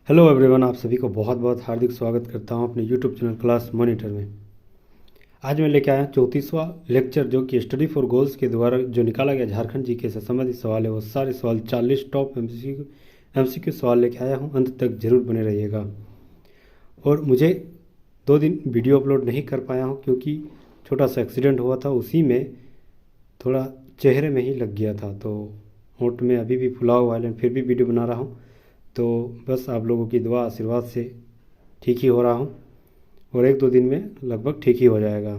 Hello everyone, आप सभी को बहुत बहुत हार्दिक स्वागत करता हूं अपने यूट्यूब चैनल क्लास मॉनिटर में। आज मैं लेके आया 34वां लेक्चर, जो कि स्टडी फॉर गोल्स के द्वारा जो निकाला गया झारखंड जीके से संबंधित सवाल है। वो सारे सवाल 40 टॉप एमसीक्यू सवाल लेके आया हूं। अंत तक जरूर बने रहिएगा। और मुझे 2 दिन वीडियो अपलोड नहीं कर पाया हूँ क्योंकि छोटा सा एक्सीडेंट हुआ था, उसी में थोड़ा चेहरे में ही लग गया था, तो होंठ में अभी भी फुला हुआ है, फिर भी वीडियो बना रहा हूँ। तो बस आप लोगों की दुआ आशीर्वाद से ठीक ही हो रहा हूँ और 1-2 दिन में लगभग ठीक ही हो जाएगा।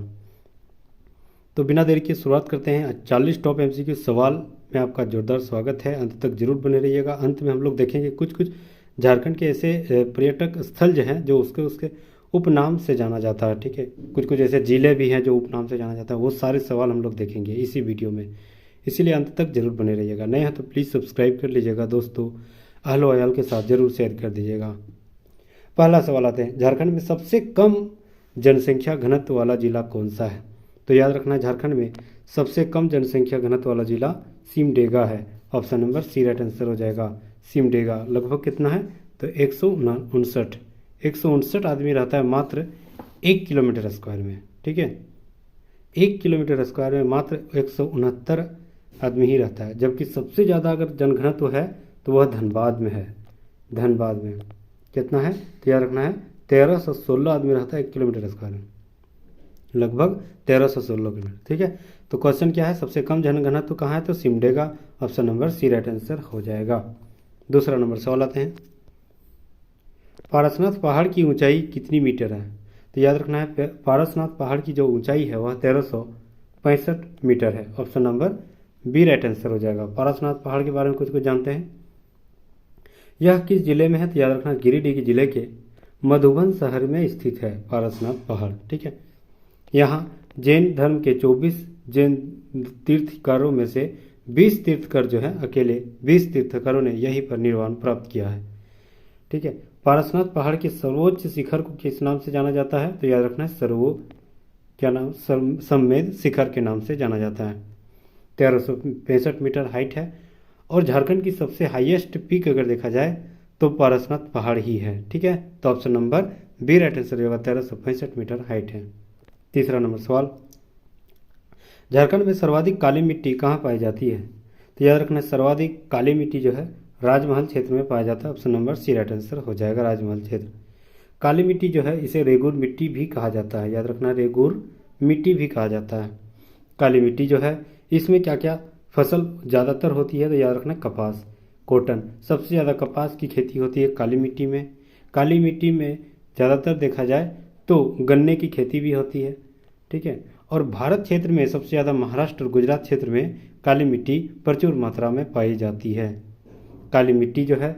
तो बिना देरी के शुरुआत करते हैं। 40 टॉप एमसीक्यू सवाल में आपका जोरदार स्वागत है। अंत तक जरूर बने रहिएगा। अंत में हम लोग देखेंगे कुछ झारखंड के ऐसे पर्यटक स्थल जो हैं जो उसके उपनाम से जाना जाता है। ठीक है, कुछ ऐसे ज़िले भी हैं जो उपनाम से जाना जाता है। वो सारे सवाल हम लोग देखेंगे इसी वीडियो में, इसीलिए अंत तक जरूर बने रहिएगा। नए हैं तो प्लीज़ सब्सक्राइब कर लीजिएगा दोस्तों, अहलो अयाल के साथ जरूर शेयर कर दीजिएगा। पहला सवाल आते हैं, झारखंड में सबसे कम जनसंख्या घनत्व वाला जिला कौन सा है? तो याद रखना है, झारखंड में सबसे कम जनसंख्या घनत्व वाला जिला सिमडेगा है। Option number C right answer हो जाएगा, सिमडेगा। लगभग कितना है? तो 159 आदमी रहता है मात्र 1 किलोमीटर स्क्वायर में। ठीक है, 1 किलोमीटर स्क्वायर में मात्र 169 आदमी ही रहता है। जबकि सबसे ज़्यादा अगर जनघनत्व है तो वह धनबाद में है। धनबाद में कितना है? तो याद रखना है, 1316 आदमी रहता है 1 किलोमीटर स्क्वायर में, लगभग 1316 किलोमीटर। ठीक है, तो क्वेश्चन क्या है? सबसे कम जनघनत्व कहाँ है? तो Simdega. Option number C right answer हो जाएगा। दूसरा नंबर सवाल आते हैं, पारसनाथ पहाड़ की ऊंचाई कितनी मीटर है? तो याद रखना है, पारसनाथ पहाड़ की जो ऊंचाई है वह 1365 मीटर है। Option number B right answer हो जाएगा। पारसनाथ पहाड़ के बारे में कुछ जानते हैं। यह किस जिले में है? तो याद रखना, गिरिडीह जिले के मधुबन शहर में स्थित है पारसनाथ पहाड़। ठीक है, यहाँ जैन धर्म के 24 जैन तीर्थकरों में से 20 तीर्थकर जो है, अकेले 20 तीर्थकरों ने यहीं पर निर्वाण प्राप्त किया है। ठीक है, पारसनाथ पहाड़ के सर्वोच्च शिखर को किस नाम से जाना जाता है? तो याद रखना है, क्या नाम? सम्मेद शिखर के नाम से जाना जाता है। 1365 मीटर हाइट है। और झारखंड की सबसे हाईएस्ट पीक अगर देखा जाए तो पारसनाथ पहाड़ ही है। ठीक है, तो option number B right answer होगा, 1365 मीटर हाइट है। तीसरा नंबर सवाल, झारखंड में सर्वाधिक काली मिट्टी कहाँ पाई जाती है? तो याद रखना, सर्वाधिक काली मिट्टी जो है राजमहल क्षेत्र में पाया जाता है। Option number C right answer हो जाएगा, राजमहल क्षेत्र। काली मिट्टी जो है इसे रेगुर मिट्टी भी कहा जाता है। याद रखना, रेगुर मिट्टी भी कहा जाता है। काली मिट्टी जो है इसमें क्या क्या फसल ज़्यादातर होती है? तो याद रखना, कपास, कॉटन। सबसे ज़्यादा कपास की खेती होती है काली मिट्टी में। काली मिट्टी में ज़्यादातर देखा जाए तो गन्ने की खेती भी होती है। ठीक है, और भारत क्षेत्र में सबसे ज़्यादा महाराष्ट्र और गुजरात क्षेत्र में काली मिट्टी प्रचुर मात्रा में पाई जाती है। काली मिट्टी जो है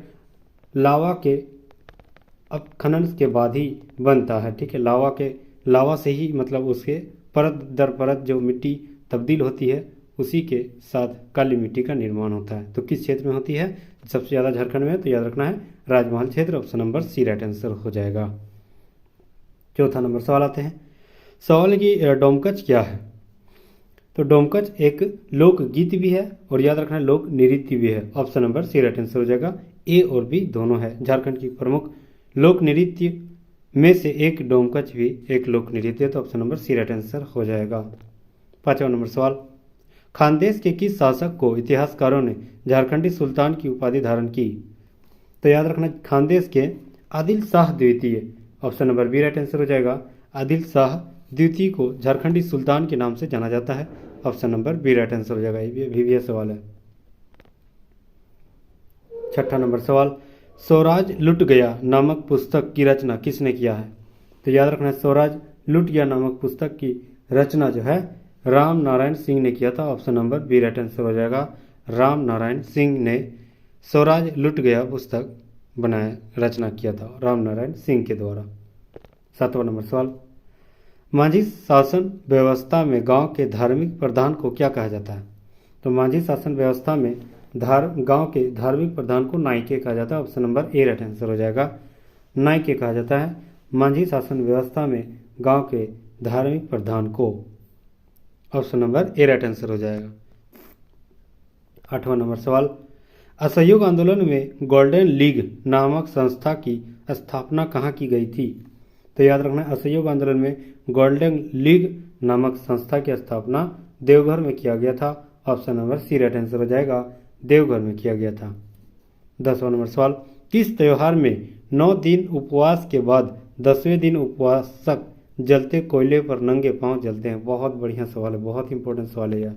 लावा के खनन के बाद ही बनता है। ठीक है, लावा से ही मतलब उसके परत दर परत जो मिट्टी तब्दील होती है, उसी के साथ काली मिट्टी का निर्माण होता है। तो किस क्षेत्र में होती है? सबसे ज़्यादा झारखंड में है, तो याद रखना है राजमहल क्षेत्र। Option number C right answer हो जाएगा। चौथा नंबर सवाल आते हैं, सवाल की डोमकच क्या है? तो डोमकच एक लोकगीत भी है और याद रखना लोक नृत्य भी है। Option number C right answer हो जाएगा, ए और बी दोनों है। झारखंड की प्रमुख लोक नृत्य में से एक डोमकच भी एक लोक नृत्य है। तो option number C right answer हो जाएगा। पांचवा नंबर सवाल, खानदेश के किस शासक को इतिहासकारों ने झारखंडी सुल्तान की उपाधि धारण की? तो याद रखना, खानदेश के आदिल शाह द्वितीय। Option number B right answer हो जाएगा, आदिल शाह द्वितीय को झारखंडी सुल्तान के नाम से जाना जाता है। Option number B right answer हो जाएगा। ये सवाल है। छठा नंबर सवाल, स्वराज लुट गया नामक पुस्तक की रचना किसने किया है? तो याद रखना, स्वराज लुट गया नामक पुस्तक की रचना जो है राम नारायण सिंह ने किया था। Option number B right answer हो जाएगा, राम नारायण सिंह ने स्वराज लुट गया पुस्तक रचना किया था राम नारायण सिंह के द्वारा। सातवां नंबर सवाल, माझी शासन व्यवस्था में गांव के धार्मिक प्रधान को क्या कहा जाता है? तो माझी शासन व्यवस्था में गांव के धार्मिक प्रधान को नायके कहा जाता है। Option number A right answer हो जाएगा, नायके कहा जाता है माझी शासन व्यवस्था में गांव के धार्मिक प्रधान को। Option number A right answer हो जाएगा। आठवां नंबर सवाल, असहयोग आंदोलन में गोल्डन लीग नामक संस्था की स्थापना कहाँ की गई थी? तो याद रखना, असहयोग आंदोलन में गोल्डन लीग नामक संस्था की स्थापना देवघर में किया गया था। Option number C right answer हो जाएगा, देवघर में किया गया था। 10वां नंबर सवाल, किस त्यौहार में 9 दिन उपवास के बाद 10वें दिन उपवासक जलते कोयले पर नंगे पांव जलते हैं? बहुत बढ़िया सवाल है, बहुत इंपॉर्टेंट सवाल है यह।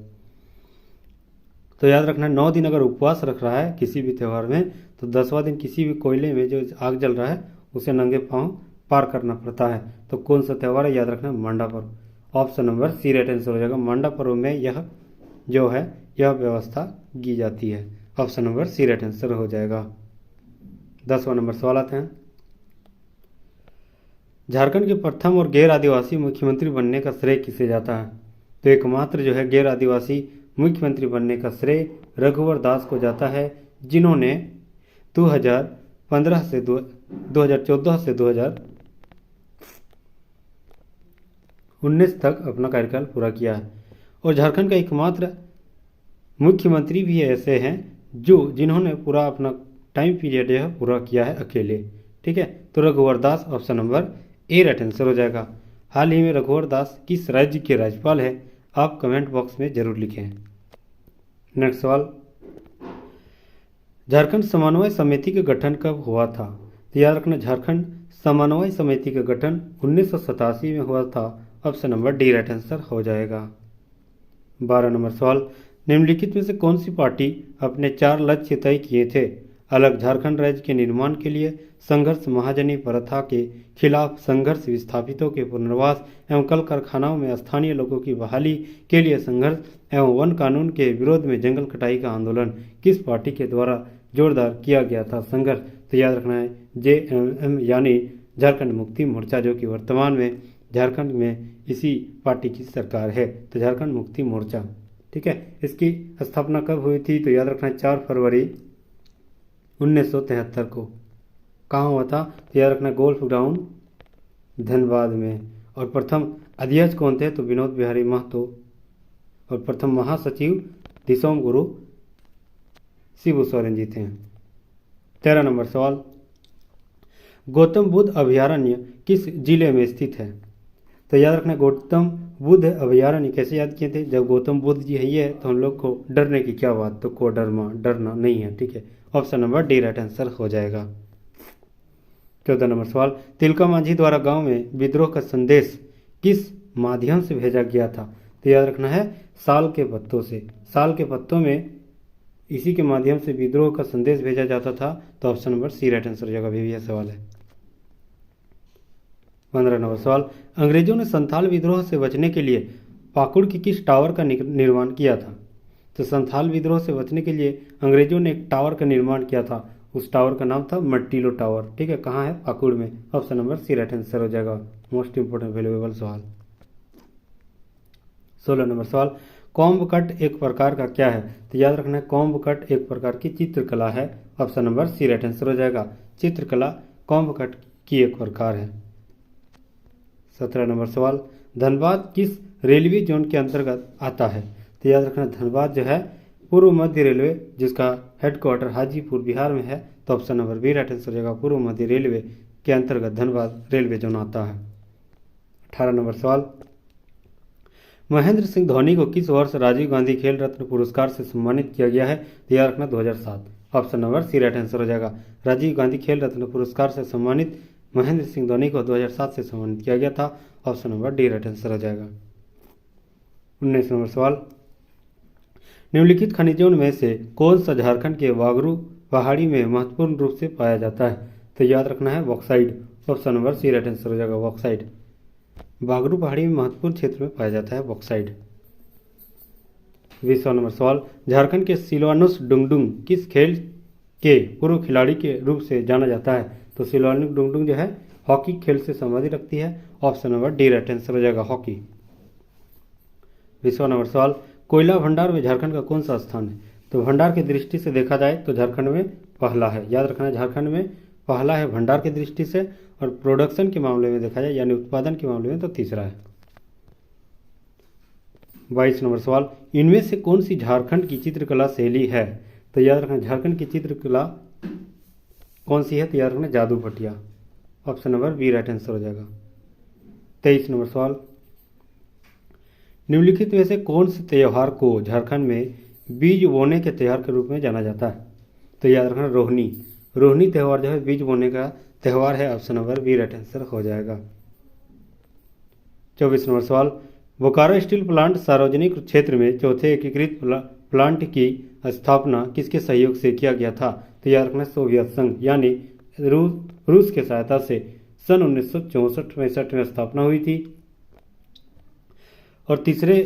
तो याद रखना, 9 दिन अगर उपवास रख रहा है किसी भी त्यौहार में, तो 10वां दिन किसी भी कोयले में जो आग जल रहा है उसे नंगे पांव पार करना पड़ता है। तो कौन सा त्यौहार है? याद रखना, मांडा पर्व। Option number C right answer हो जाएगा, मांडा पर्व में यह जो है यह व्यवस्था की जाती है। Option number C right answer हो जाएगा। 10वां नंबर सवाल आते हैं, झारखंड के प्रथम और गैर आदिवासी मुख्यमंत्री बनने का श्रेय किसे जाता है? तो एकमात्र जो है गैर आदिवासी मुख्यमंत्री बनने का श्रेय रघुवर दास को जाता है, जिन्होंने 2014 से 2019 तक अपना कार्यकाल पूरा किया है। और झारखंड का एकमात्र मुख्यमंत्री भी ऐसे हैं जिन्होंने पूरा अपना टाइम पीरियड यह पूरा किया है अकेले। ठीक है, तो Raghubar Das option number A right answer हो जाएगा। हाल ही में रघुवर दास किस राज्य के राज्यपाल है? आप कमेंट बॉक्स में जरूर लिखें। नेक्स्ट सवाल, झारखंड समन्वय समिति का गठन कब हुआ था? तो याद रखना, झारखंड समन्वय समिति का गठन 1987 में हुआ था। Option number D right answer हो जाएगा। 12 नंबर सवाल, निम्नलिखित में से कौन सी पार्टी अपने 4 लक्ष्य तय किए थे? अलग झारखंड राज्य के निर्माण के लिए, संघर्ष महाजनी प्रथा के खिलाफ संघर्ष, विस्थापितों के पुनर्वास एवं कल कारखानाओं में स्थानीय लोगों की बहाली के लिए संघर्ष एवं वन कानून के विरोध में जंगल कटाई का आंदोलन किस पार्टी के द्वारा जोरदार किया गया था संघर्ष? तो याद रखना है JMM यानी झारखंड मुक्ति मोर्चा, जो कि वर्तमान में झारखंड में इसी पार्टी की सरकार है। तो झारखंड मुक्ति मोर्चा, ठीक है, इसकी स्थापना कब हुई थी? तो याद रखना है 4 फरवरी 1973 को। कहाँ हुआ था? तो याद रखना गोल्फ ग्राउंड धनबाद में। और प्रथम अध्यक्ष कौन थे? तो विनोद बिहारी महतो। और प्रथम महासचिव दिसोम गुरु शिबू सोरेन जी थे। 13 नंबर सवाल, गौतम बुद्ध अभयारण्य किस जिले में स्थित है? तो याद रखना, गौतम बुद्ध अभयारण्य कैसे याद किए थे? जब गौतम बुद्ध जी है ये, तो हम लोग को डरने की क्या बात, तो को डरना नहीं है। ठीक है, option number D right answer हो जाएगा। 14 नंबर सवाल, तिलका मांझी द्वारा गांव में विद्रोह का संदेश किस माध्यम से भेजा गया था? तो याद रखना है साल के पत्तों से। साल के पत्तों में इसी के माध्यम से विद्रोह का संदेश भेजा जाता था। तो option number C right answer हो जाएगा। भी यह सवाल है। 15 नंबर सवाल, अंग्रेजों ने संथाल विद्रोह से बचने के लिए पाकुड़ के किस टावर का निर्माण किया था? तो संथाल विद्रोह से बचने के लिए अंग्रेजों ने एक टावर का निर्माण किया था। उस टावर का नाम था मट्टिलो टावर। ठीक है, कहाँ है? पाकुड़ में। Option number C right answer हो जाएगा। मोस्ट इंपोर्टेंट वैल्यूएबल सवाल। 16 नंबर सवाल, कॉम्ब कट एक प्रकार का क्या है? तो याद रखना है कॉम्ब कट एक प्रकार की चित्रकला है। Option number C right answer हो जाएगा। चित्रकला कॉम्ब कट की एक प्रकार है। 17 नंबर सवाल, धनबाद किस रेलवे जोन के अंतर्गत आता है? तो याद रखना, धनबाद जो है पूर्व मध्य रेलवे, जिसका हेडक्वार्टर हाजीपुर बिहार में है। तो option number B right answer हो जाएगा। पूर्व मध्य रेलवे के अंतर्गत धनबाद रेलवे जोन आता है। 18 नंबर सवाल, महेंद्र सिंह धोनी को किस वर्ष राजीव गांधी खेल रत्न पुरस्कार से सम्मानित किया गया है? तो याद रखना 2007। Option number C right answer हो जाएगा। राजीव गांधी खेल रत्न पुरस्कार से सम्मानित महेंद्र सिंह धोनी को 2007 से सम्मानित किया गया था। Option number D right answer हो जाएगा। 19 नंबर सवाल, निम्नलिखित खनिजों में से कौन सा झारखंड के वागरू पहाड़ी में महत्वपूर्ण रूप से पाया जाता है? तो याद रखना है bauxite. Option number C right answer हो जाएगा। बॉक्साइड वागरू पहाड़ी में महत्वपूर्ण क्षेत्र में पाया जाता है बॉक्साइड। 20वां नंबर सवाल, झारखंड के सिलवानुस डुंगडुंग किस खेल के पूर्व खिलाड़ी के रूप से जाना जाता है? तो सिलवानुस डुंगडुंग जो है हॉकी खेल से संबंधी रखती है। Option number D right answer हो जाएगा, हॉकी। 20वां नंबर सवाल, कोयला भंडार में झारखंड का कौन सा स्थान है? तो भंडार की दृष्टि से देखा जाए तो झारखंड में पहला है। याद रखना है झारखंड में पहला है भंडार की दृष्टि से, और प्रोडक्शन के मामले में देखा जाए यानी उत्पादन के मामले में तो तीसरा है। 22 नंबर सवाल, इनमें से कौन सी झारखंड की चित्रकला शैली है तो याद रखना झारखंड की चित्रकला कौन सी है, तो याद रखना Jadopatia, option number B right answer हो जाएगा। 23 नंबर सवाल, निम्नलिखित में से कौन से त्यौहार को झारखंड में बीज बोने के त्यौहार के रूप में जाना जाता है, तो याद रखना रोहिणी। रोहिणी त्यौहार जो है बीज बोने का त्यौहार है, option number B right answer हो जाएगा। 24 नंबर सवाल, बोकारो स्टील प्लांट सार्वजनिक क्षेत्र में चौथे एकीकृत प्लांट की स्थापना किसके सहयोग से किया गया था, तो याद रखना सोवियत संघ यानी रूस के सहायता से सन 1964-65 में स्थापना हुई थी। और तीसरे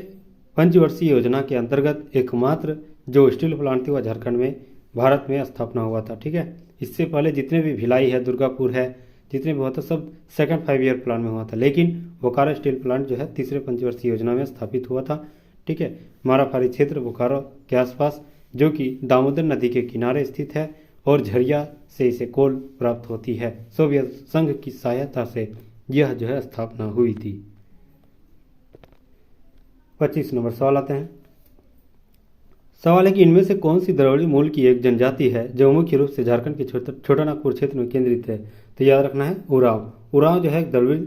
पंचवर्षीय योजना के अंतर्गत एकमात्र जो स्टील प्लांट थी वह झारखंड में भारत में स्थापना हुआ था। ठीक है, इससे पहले जितने भी भिलाई है, दुर्गापुर है, जितने भी हुआ था सब सेकंड 5 ईयर प्लान में हुआ था, लेकिन बोकारो स्टील प्लांट जो है तीसरे पंचवर्षीय योजना में स्थापित हुआ था। ठीक है, माराफारी क्षेत्र बोकारो के आसपास जो कि दामोदर नदी के किनारे स्थित है और झरिया से इसे कोल प्राप्त होती है। सोवियत संघ की सहायता से यह जो है स्थापना हुई थी। 25 नंबर सवाल आते हैं। सवाल है कि इनमें से कौन सी द्रविड़ मूल की एक जनजाति है जो मुख्य रूप से झारखंड के छोटा नागपुर क्षेत्र में केंद्रित है, तो याद रखना है उरांव। उरांव जो है द्रविड़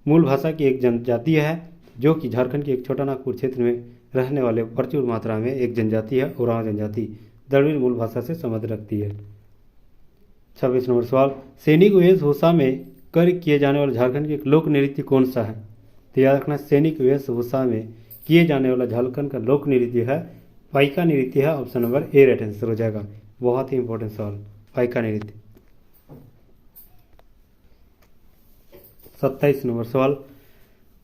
मूल भाषा की एक जनजाति है जो कि झारखंड के एक छोटा नागपुर क्षेत्र में रहने वाले प्रचुर मात्रा में एक जनजाति है। उरांव जनजाति द्रविड़ मूल भाषा से संबंध रखती है। 26 नंबर सवाल, सैनिक वेशभूषा में कर किए जाने वाला झारखंड के लोक नृत्य कौन सा है, तो याद रखना सैनिक वेशभूषा में किए जाने वाला झारखंड का लोक नृत्य है पाइका नृत्य है, option number A right answer हो जाएगा। बहुत ही इंपॉर्टेंट सवाल, पाइका नृत्य। 27 नंबर सवाल,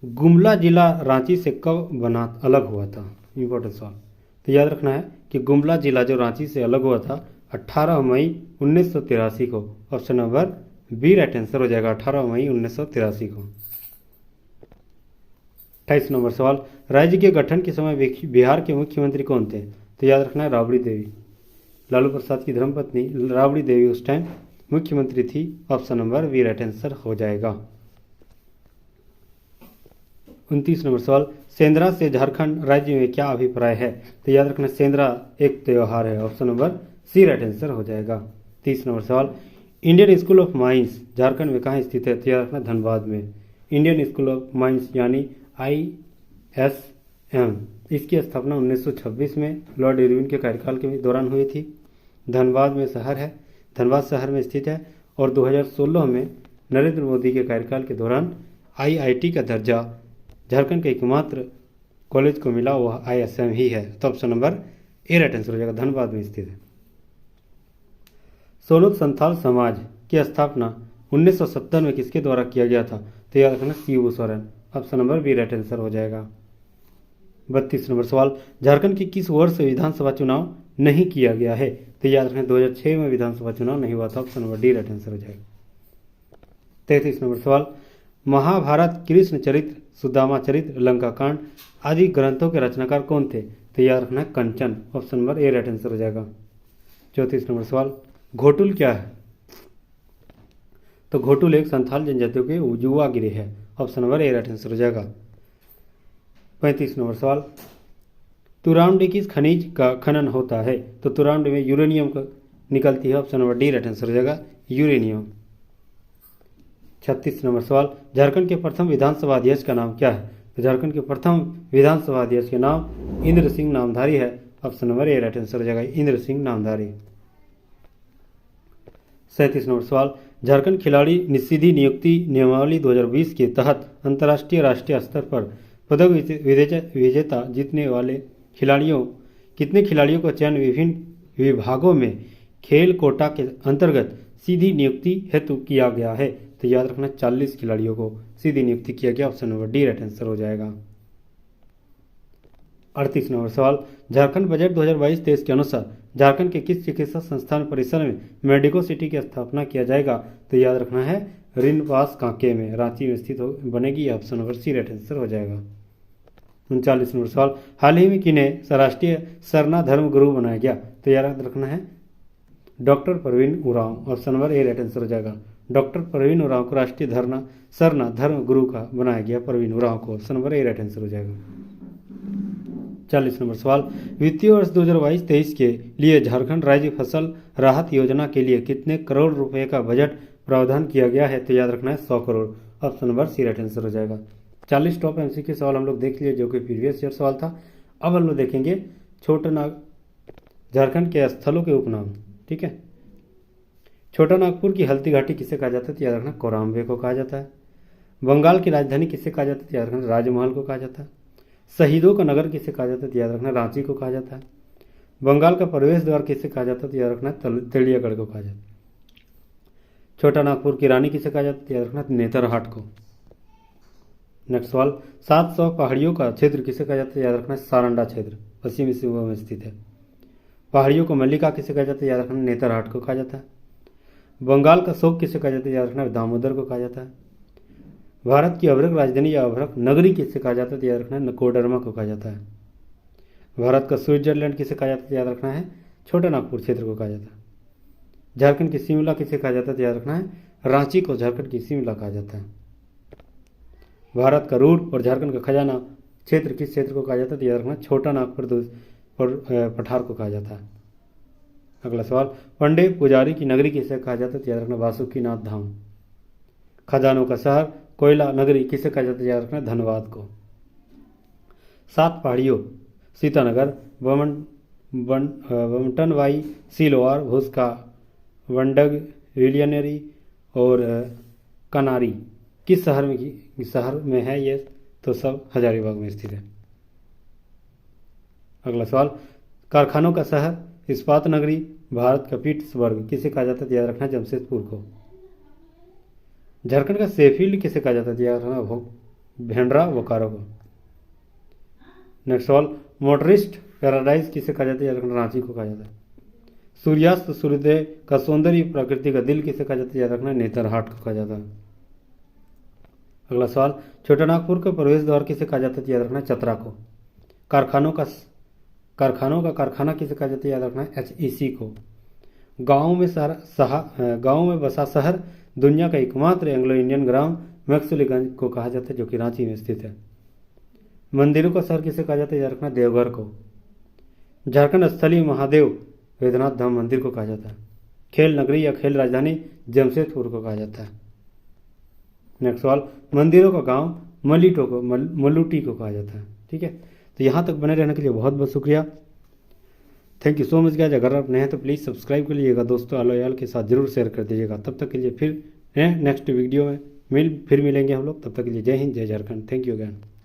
गुमला जिला रांची से कब बना अलग हुआ था, इंपॉर्टेंट सवाल। तो याद रखना है कि गुमला जिला जो रांची से अलग हुआ था 18 मई 1983 को, option number B right answer हो जाएगा, 18 मई 1983 को। 28 नंबर सवाल, राज्य के गठन के समय बिहार के मुख्यमंत्री कौन थे, तो याद रखना है राबड़ी देवी। लालू प्रसाद की धर्मपत्नी राबड़ी देवी उस टाइम मुख्यमंत्री थी, option number B right answer हो जाएगा। 29 नंबर सवाल, सेंद्रा से झारखंड राज्य में क्या अभिप्राय है, तो याद रखना सेंद्रा एक त्यौहार है, option number C right answer हो जाएगा। 30 नंबर सवाल, Indian School of Mines Jharkhand में कहाँ स्थित है, तो याद रखना धनबाद में। इंडियन स्कूल ऑफ माइंस यानी ISM, इसकी स्थापना 1926 में लॉर्ड इरविन के कार्यकाल के दौरान हुई थी। धनबाद में शहर है, धनबाद शहर में स्थित है। और 2016 में नरेंद्र मोदी के कार्यकाल के दौरान IIT का दर्जा झारखंड के एकमात्र कॉलेज को मिला, वह ISM ही है, तो option number A right answer हो जाएगा, धनबाद में स्थित है। सोनोत संथाल समाज की स्थापना 1970 में किसके द्वारा किया गया था, तो याद रखना Shibu Soren, option number B right answer हो जाएगा। 32 नंबर सवाल, झारखंड के किस वर्ष विधानसभा चुनाव नहीं किया गया है, तो याद रखना 2006 में विधानसभा चुनाव नहीं हुआ था, option number D right answer हो जाएगा। 33 नंबर सवाल, महाभारत, कृष्ण चरित्र, सुदामा चरित्र, लंका कांड आदि ग्रंथों के रचनाकार कौन थे, तो याद रखना Kanchan, option number A right answer हो जाएगा। 34 नंबर सवाल, घोटुल क्या है, तो घोटुल एक संथाल जनजातियों के युवा गिरे है, option number A right answer हो जाएगा। 35 नंबर सवाल, तुरांडी किस खनिज का खनन होता है, तो तुरांडी में यूरेनियम का निकलती है, option number D right answer हो जाएगा, यूरेनियम। 36 नंबर सवाल, झारखंड के प्रथम विधानसभा अध्यक्ष का नाम क्या है, तो झारखंड के प्रथम विधानसभा अध्यक्ष के नाम इंद्र सिंह नामधारी है, option number A right answer हो जाएगा, इंद्र सिंह नामधारी। 37 नंबर सवाल, झारखंड खिलाड़ी सीधी नियुक्ति नियमावली 2020 के तहत अंतर्राष्ट्रीय राष्ट्रीय स्तर पर पदक विजेता जीतने वाले कितने खिलाड़ियों का चयन विभिन्न विभागों में खेल कोटा के अंतर्गत सीधी नियुक्ति हेतु किया गया है, तो याद रखना 40 खिलाड़ियों को सीधी नियुक्ति किया गया, option number D right answer हो जाएगा। 38 नंबर सवाल, झारखंड बजट 2022-23 के अनुसार झारखंड के किस चिकित्सा संस्थान परिसर में मेडिको सिटी की स्थापना किया जाएगा, तो याद रखना है रिनपास कांके में, रांची में स्थित बनेगी, option number C right answer हो जाएगा। 39 नंबर सवाल, हाल ही में किन्हें राष्ट्रीय सरना धर्म गुरु बनाया गया, तो याद रखना है doctor Parveen Oraon, option number A right answer हो जाएगा। डॉक्टर परवीन उरांव को राष्ट्रीय सरना धर्म गुरु का बनाया गया, परवीन उरांव को, option number A right answer हो जाएगा। 40 नंबर सवाल, वित्तीय वर्ष 2022-23 के लिए झारखंड राज्य फसल राहत योजना के लिए कितने करोड़ रुपए का बजट प्रावधान किया गया है? तो याद रखना है 100 crore. Option number C right answer हो जाएगा। 40 टॉप एमसीक्यू सवाल हम लोग देख लिए जो कि प्रीवियस ईयर सवाल था। अब हम लोग देखेंगे छोटा नाग झारखंड के स्थलों के उपनाम। ठीक है, छोटा नागपुर की हल्दी घाटी किसे कहा जाता है? तो याद रखना कोराम्बे को कहा जाता है। बंगाल की राजधानी किसे कहा जाता है? तो याद रखना राजमहल को कहा जाता है। शहीदों का नगर किसे कहा जाता है? तो याद रखना रांची को कहा जाता है। बंगाल का प्रवेश द्वार किसे कहा जाता है? तो याद रखना तेलियागढ़ को कहा जाता है। छोटा नागपुर की रानी किसे कहा जाता है? तो याद रखना नेतरहाट को। नेक्स्ट सवाल, 700 पहाड़ियों का क्षेत्र किसे कहा जाता है? याद रखना सारंडा क्षेत्र पश्चिमी सिंहभूम में स्थित है। पहाड़ियों को मल्लिका किसे कहा जाता है? याद रखना नेतरहाट को कहा जाता है। बंगाल का शोक किसे कहा जाता है? याद रखना दामोदर को कहा जाता है। भारत की अभ्रक राजधानी या अभ्रक नगरी किसे कहा जाता है? तो याद रखना है कोडरमा को कहा जाता है। भारत का स्विट्जरलैंड किसे कहा जाता है? याद रखना है छोटा नागपुर क्षेत्र को कहा जाता है। झारखंड की शिमला किसे कहा जाता है? तो याद रखना है रांची को झारखंड की शिमला कहा जाता है। भारत का रूर और झारखंड का खजाना क्षेत्र किस क्षेत्र को कहा जाता है? तो याद रखना छोटा नागपुर पठार को कहा जाता है। अगला सवाल, पंडे पुजारी की नगरी किसे कहा जाता है? तो याद रखना बासुकीनाथ धाम। खजानों का शहर कोयला नगरी किसे कहा जाता है? याद रखना धनबाद को। 7 पहाड़ियों सीतानगर, बमटनवाई, सिलोवार, भूसका, वंडग, विलियनरी और कनारी किस शहर में है? ये तो सब हजारीबाग में स्थित है। अगला सवाल, कारखानों का शहर इस्पात नगरी, भारत का पिट्सबर्ग किसे कहा जाता है? याद रखना जमशेदपुर को। झारखंड का शेफील्ड किसे कहा जाता है? याद रखना भेंड्रा बोकारो को। नेक्स्ट सवाल, मोटरिस्ट पैराडाइज किसे कहा जाता है? याद रखना रांची को कहा जाता है। सूर्यास्त सूर्योदय का सौंदर्य प्रकृति का दिल किसे कहा जाता है? याद रखना नेतरहाट को कहा जाता है। अगला सवाल, छोटा नागपुर का प्रवेश द्वार किसे कहा जाता है? याद रखना चतरा को। कारखानों का कारखाना किसे कहा जाता है? याद रखना HEC को। गाँव में बसा शहर दुनिया का एकमात्र एंग्लो इंडियन ग्राम मैक्सुलीगंज को कहा जाता है जो कि रांची में स्थित है। मंदिरों का शहर किसे कहा जाता है? याद रखना देवघर को। झारखंड स्थलीय महादेव वैद्यनाथ धाम मंदिर को कहा जाता है। खेल नगरी या खेल राजधानी जमशेदपुर को कहा जाता है। नेक्स्ट सवाल, मंदिरों का गांव मल्लूटी को कहा जाता है। ठीक है, तो यहाँ तक बने रहने के लिए बहुत बहुत शुक्रिया। Thank you so much guys. अगर आप नए हैं तो प्लीज़ सब्सक्राइब कर लीजिएगा, दोस्तों अलोयाल के साथ जरूर शेयर कर दीजिएगा। तब तक के लिए फिर नेक्स्ट वीडियो में फिर मिलेंगे हम लोग। तब तक के लिए जय हिंद, जय झारखंड। Thank you again.